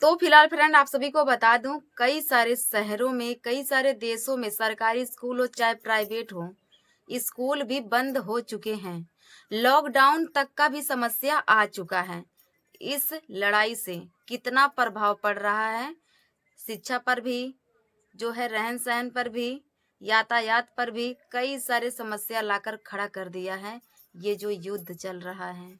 तो फिलहाल फ्रेंड आप सभी को बता दूं, कई सारे शहरों में, कई सारे देशों में सरकारी स्कूल हो चाहे प्राइवेट हो, स्कूल भी बंद हो चुके हैं। लॉकडाउन तक का भी समस्या आ चुका है। इस लड़ाई से कितना प्रभाव पड़ रहा है शिक्षा पर भी, जो है रहन सहन पर भी, यातायात पर भी कई सारे समस्या लाकर खड़ा कर दिया है ये जो युद्ध चल रहा है।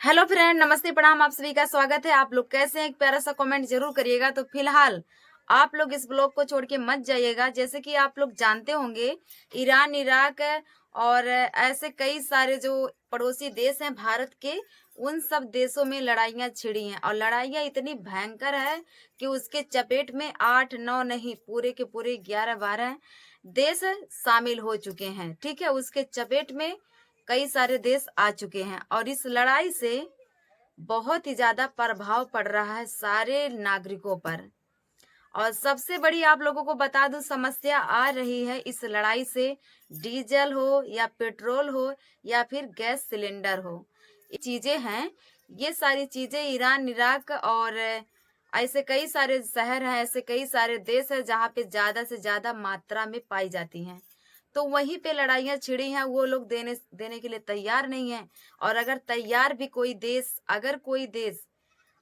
हेलो फ्रेंड, नमस्ते प्रणाम, आप सभी का स्वागत है। आप लोग कैसे हैं? एक प्यारा सा कमेंट जरूर करिएगा। तो फिलहाल आप लोग इस ब्लॉग को छोड़ के मत जाइएगा। जैसे कि आप लोग जानते होंगे, ईरान, इराक और ऐसे कई सारे जो पड़ोसी देश हैं भारत के, उन सब देशों में लड़ाइयां छिड़ी हैं और लड़ाइयां इतनी भयंकर है कि उसके चपेट में 8 9 नहीं, पूरे के पूरे 11 12 देश शामिल हो चुके हैं। ठीक है, उसके चपेट में कई सारे देश आ चुके हैं और इस लड़ाई से बहुत ही ज्यादा प्रभाव पड़ रहा है सारे नागरिकों पर। और सबसे बड़ी आप लोगों को बता दूं समस्या आ रही है इस लड़ाई से, डीजल हो या पेट्रोल हो या फिर गैस सिलेंडर हो, ये चीजें हैं। ये सारी चीजें ईरान, इराक और ऐसे कई सारे शहर हैं, ऐसे कई सारे देश हैं जहाँ पे ज्यादा से ज्यादा मात्रा में पाई जाती हैं। तो वहीं पे लड़ाइयां छिड़ी हैं, वो लोग देने देने के लिए तैयार नहीं है। और अगर तैयार भी कोई देश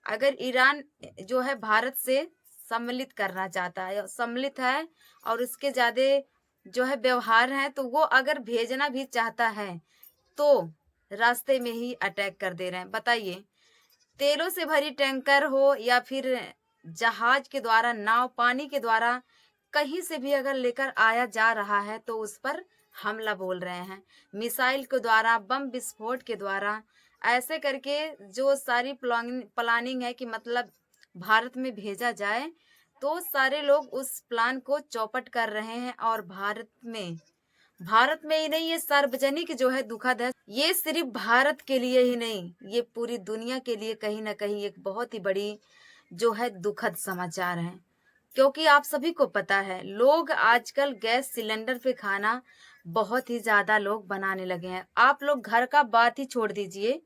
अगर ईरान जो है भारत से सम्मिलित करना चाहता है, सम्मिलित है और उसके ज्यादा जो है व्यवहार है, तो वो अगर भेजना भी चाहता है तो रास्ते में ही अटैक कर दे रहे हैं। बताइए, तेलों से भरी टैंकर हो या फिर जहाज के द्वारा, नाव, पानी के द्वारा कहीं से भी अगर लेकर आया जा रहा है तो उस पर हमला बोल रहे हैं। मिसाइल के द्वारा, बम विस्फोट के द्वारा, ऐसे करके जो सारी प्लानिंग है कि मतलब भारत में भेजा जाए, तो सारे लोग उस प्लान को चौपट कर रहे हैं। और भारत में ही नहीं, ये सार्वजनिक जो है दुखद है। ये सिर्फ भारत के लिए ही नहीं, ये पूरी दुनिया के लिए कहीं ना कहीं एक बहुत ही बड़ी जो है दुखद समाचार है। क्योंकि आप सभी को पता है, लोग आजकल गैस सिलेंडर पे खाना बहुत ही ज्यादा लोग बनाने लगे हैं। आप लोग घर का बात ही छोड़ दीजिए,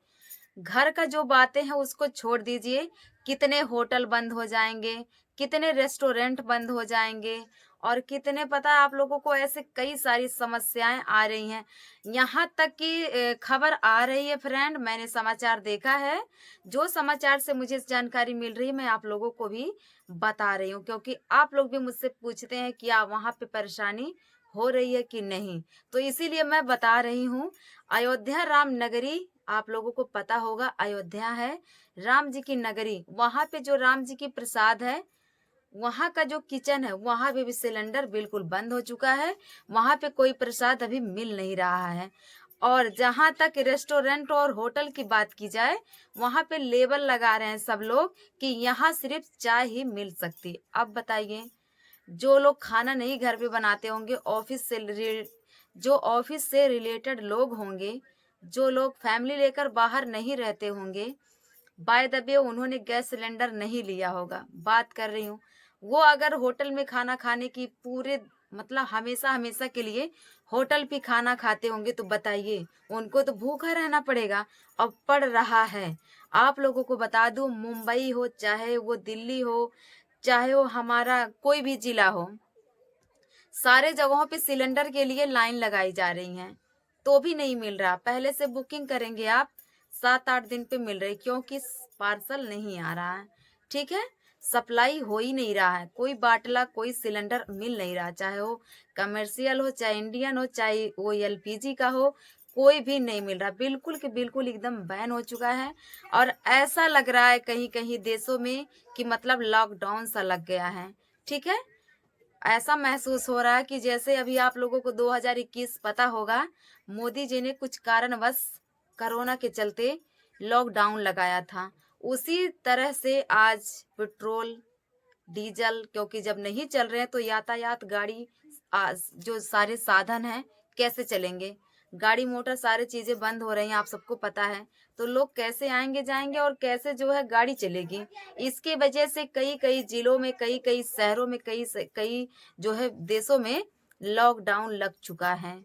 घर का जो बातें हैं उसको छोड़ दीजिए, कितने होटल बंद हो जाएंगे, कितने रेस्टोरेंट बंद हो जाएंगे और कितने, पता है आप लोगों को, ऐसे कई सारी समस्याएं आ रही हैं। यहाँ तक कि खबर आ रही है फ्रेंड, मैंने समाचार देखा है। जो समाचार से मुझे जानकारी मिल रही है मैं आप लोगों को भी बता रही हूँ, क्योंकि आप लोग भी मुझसे पूछते हैं कि वहां पे परेशानी हो रही है कि नहीं, तो इसीलिए मैं बता रही हूँ। अयोध्या राम नगरी, आप लोगों को पता होगा, अयोध्या है राम जी की नगरी। वहां पे जो राम जी की प्रसाद है, वहां का जो किचन है, वहां पे भी सिलेंडर बिल्कुल बंद हो चुका है। वहां पे कोई प्रसाद अभी मिल नहीं रहा है। और जहां तक रेस्टोरेंट और होटल की बात की जाए, वहां पे लेबल लगा रहे हैं सब लोग कि यहाँ सिर्फ चाय ही मिल सकती। अब बताइए, जो लोग खाना नहीं घर पे बनाते होंगे, जो ऑफिस से रिलेटेड लोग होंगे, जो लोग फैमिली लेकर बाहर नहीं रहते होंगे, बाय द वे उन्होंने गैस सिलेंडर नहीं लिया होगा, बात कर रही हूँ, वो अगर होटल में खाना खाने की पूरे मतलब हमेशा हमेशा के लिए होटल पे खाना खाते होंगे, तो बताइए उनको तो भूखा रहना पड़ेगा। अब पड़ रहा है। आप लोगों को बता दूं, मुंबई हो चाहे वो दिल्ली हो, चाहे वो हमारा कोई भी जिला हो, सारे जगहों पे सिलेंडर के लिए लाइन लगाई जा रही है, तो भी नहीं मिल रहा। पहले से बुकिंग करेंगे आप, 7 8 दिन पे मिल रही, क्योंकि पार्सल नहीं आ रहा है। ठीक है, सप्लाई हो ही नहीं रहा है, कोई बाटला, कोई सिलेंडर मिल नहीं रहा, चाहे वो कमर्शियल हो, चाहे इंडियन हो, चाहे वो एलपीजी का हो, कोई भी नहीं मिल रहा। बिल्कुल कि बिल्कुल एकदम बैन हो चुका है। और ऐसा लग रहा है कहीं कहीं देशों में कि मतलब लॉकडाउन सा लग गया है। ठीक है, ऐसा महसूस हो रहा है कि जैसे अभी आप लोगों को 2021 पता होगा, मोदी जी ने कुछ कारणवश कोरोना के चलते लॉकडाउन लगाया था। उसी तरह से आज पेट्रोल, डीजल, क्योंकि जब नहीं चल रहे हैं तो यातायात, गाड़ी, जो सारे साधन हैं कैसे चलेंगे, गाड़ी मोटर सारी चीजें बंद हो रही हैं, आप सबको पता है। तो लोग कैसे आएंगे जाएंगे और कैसे जो है गाड़ी चलेगी। इसके वजह से कई कई जिलों में, कई कई शहरों में, कई जो है देशों में लॉकडाउन लग चुका है,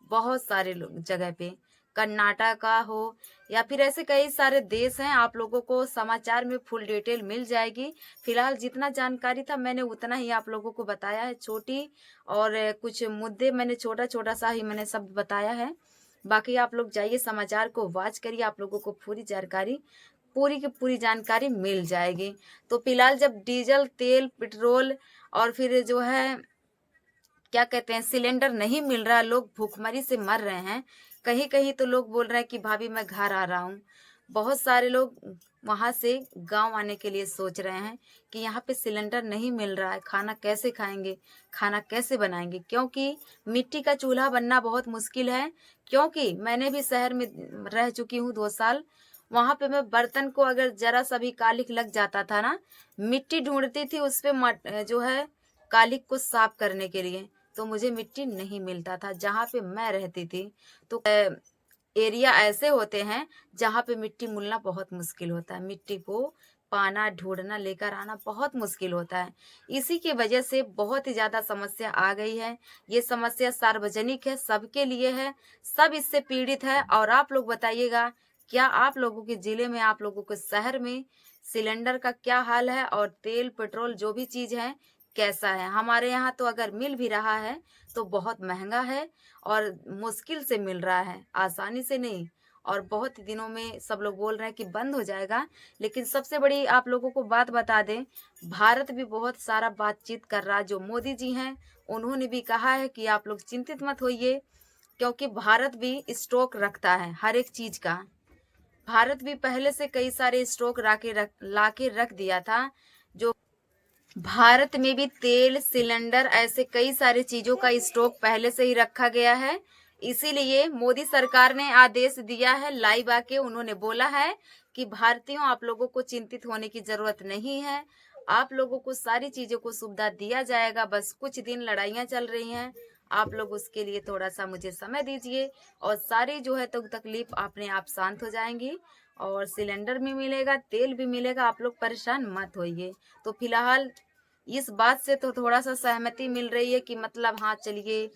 बहुत सारे जगह पे। कर्नाटका हो या फिर ऐसे कई सारे देश हैं, आप लोगों को समाचार में फुल डिटेल मिल जाएगी। फिलहाल जितना जानकारी था मैंने उतना ही आप लोगों को बताया है, छोटी और कुछ मुद्दे मैंने छोटा-छोटा सा ही मैंने सब बताया है। बाकी आप लोग जाइए समाचार को वॉच करिए, आप लोगों को पूरी की पूरी जानकारी मिल जाएगी। तो फिलहाल जब डीज़ल, तेल, पेट्रोल और फिर जो है क्या कहते हैं सिलेंडर नहीं मिल रहा है, लोग भूखमरी से मर रहे हैं। कहीं-कहीं तो लोग बोल रहे हैं कि भाभी मैं घर आ रहा हूँ। बहुत सारे लोग वहाँ से गाँव आने के लिए सोच रहे हैं कि यहाँ पे सिलेंडर नहीं मिल रहा है, खाना कैसे खाएँगे, खाना कैसे बनाएँगे? क्योंकि मिट्टी का चूल्हा बनना बहुत मुश्किल है, क्योंकि मैंने भी शहर में रह चुकी हूँ 2 साल। वहाँ पे मैं बर्तन को अगर ज़रा-सा भी कालिख लग जाता था ना, मिट्टी ढूँढती थी उस पे जो है कालिख को साफ करने के लिए। तो मुझे मिट्टी नहीं मिलता था जहाँ पे मैं रहती थी। तो एरिया ऐसे होते हैं जहाँ पे मिट्टी मिलना बहुत मुश्किल होता है। मिट्टी को पाना, ढूँढना, लेकर आना बहुत मुश्किल होता है। इसी की वजह से बहुत ही ज़्यादा समस्या आ गई है। ये समस्या सार्वजनिक है, सबके लिए है, सब इससे पीड़ित है और आप लोग बताइएगा क्या आप लोगों के ज़िले में, आप लोगों के शहर में सिलेंडर का क्या हाल है और तेल, पेट्रोल जो भी चीज़ है कैसा है? हमारे यहाँ तो अगर मिल भी रहा है, तो बहुत महँगा है और मुश्किल से मिल रहा है, आसानी से नहीं। और बहुत ही दिनों में सब लोग बोल रहे हैं कि बंद हो जाएगा, लेकिन सबसे बड़ी आप लोगों को बात बता दें, भारत भी बहुत सारा बातचीत कर रहा है। जो मोदी जी हैं, उन्होंने भी कहा है कि आप लोग चिंतित मत होइए, क्योंकि भारत भी स्टॉक रखता है हर एक चीज़ का। भारत भी पहले से कई सारे स्टॉक ला के रख दिया था, जो भारत में भी तेल, सिलेंडर ऐसे कई सारी चीज़ों का स्टॉक पहले से ही रखा गया है। इसीलिए मोदी सरकार ने आदेश दिया है, लाइव आके उन्होंने बोला है कि भारतीयों आप लोगों को चिंतित होने की ज़रूरत नहीं है। आप लोगों को सारी चीज़ों को सुविधा दिया जाएगा, बस कुछ दिन लड़ाइयाँ चल रही हैं। आप लोग उसके लिए थोड़ा-सा मुझे समय दीजिए और सारी जो है तो तकलीफ़ अपने आप शांत हो जाएँगी और सिलेंडर भी मिलेगा, तेल भी मिलेगा, आप लोग परेशान मत होइए। तो फिलहाल इस बात से तो थोड़ा-सा सहमति मिल रही है कि मतलब हाँ, चलिए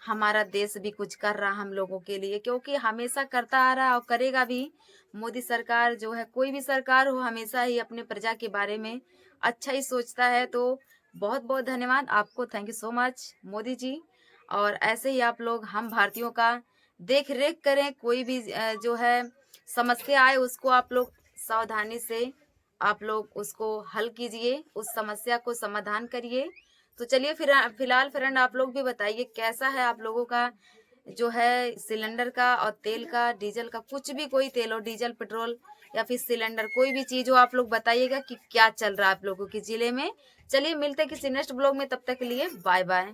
हमारा देश भी कुछ कर रहा हम लोगों के लिए, क्योंकि हमेशा करता आ रहा और करेगा भी। मोदी सरकार जो है, कोई भी सरकार हो, हमेशा ही अपने प्रजा के बारे में अच्छा ही सोचता है। तो बहुत-बहुत धन्यवाद आपको, thank you so much Modi ji. और ऐसे ही आप लोग हम भारतीयों का देख-रेख करें, कोई भी जो है समस्या आए उसको आप लोग सावधानी से आप लोग उसको हल कीजिए, उस समस्या को समाधान करिए। तो चलिए फिलहाल फ्रेंड आप लोग भी बताइए कैसा है आप लोगों का जो है सिलेंडर का और तेल का, डीज़ल का, कुछ भी कोई तेल हो, डीज़ल, पेट्रोल या फिर सिलेंडर, कोई भी चीज़ हो आप लोग बताइएगा कि क्या चल रहा है आप लोगों के ज़िले में। चलिए मिलते हैं किसी नेक्स्ट ब्लॉग में, तब तक के लिए बाय-बाय।